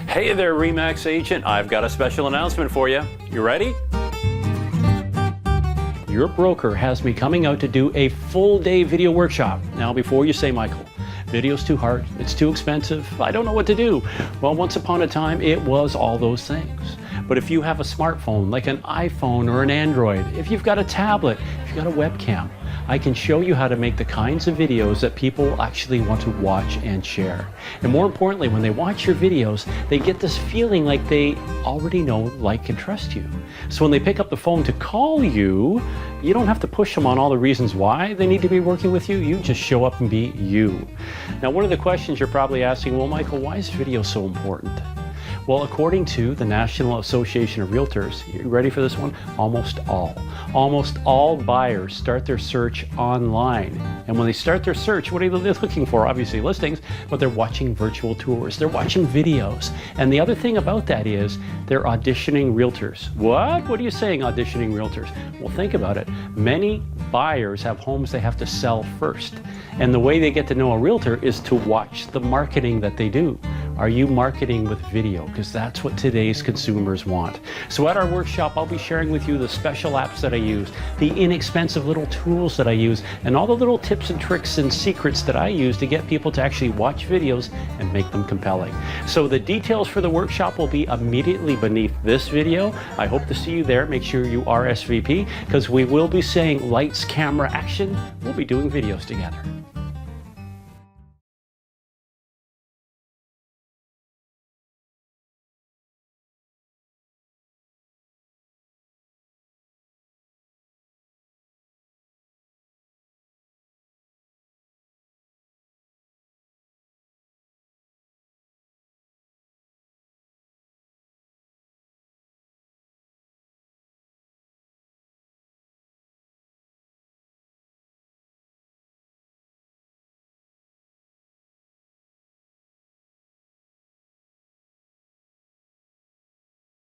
Hey there, RE/MAX agent. I've got a special announcement for you. You ready? Your broker has me coming out to do a full-day video workshop. Now, before you say, Michael, video's too hard, it's too expensive, I don't know what to do. Well, once upon a time, it was all those things. But if you have a smartphone, like an iPhone or an Android, if you've got a tablet, if you've got a webcam, I can show you how to make the kinds of videos that people actually want to watch and share. And more importantly, when they watch your videos, they get this feeling like they already know, like, and trust you. So when they pick up the phone to call you, you don't have to push them on all the reasons why they need to be working with you. You just show up and be you. Now, one of the questions you're probably asking, well, Michael, why is video so important? Well, according to the National Association of Realtors, you ready for this one? Almost all buyers start their search online. And when they start their search, what are they looking for? Obviously listings, but they're watching virtual tours, they're watching videos. And the other thing about that is they're auditioning realtors. What? What are you saying, auditioning realtors? Well, think about it. Many buyers have homes they have to sell first. And the way they get to know a realtor is to watch the marketing that they do. Are you marketing with video? Because that's what today's consumers want. So at our workshop, I'll be sharing with you the special apps that I use, the inexpensive little tools that I use, and all the little tips and tricks and secrets that I use to get people to actually watch videos and make them compelling. So the details for the workshop will be immediately beneath this video. I hope to see you there. Make sure you RSVP, because we will be saying lights, camera, action. We'll be doing videos together.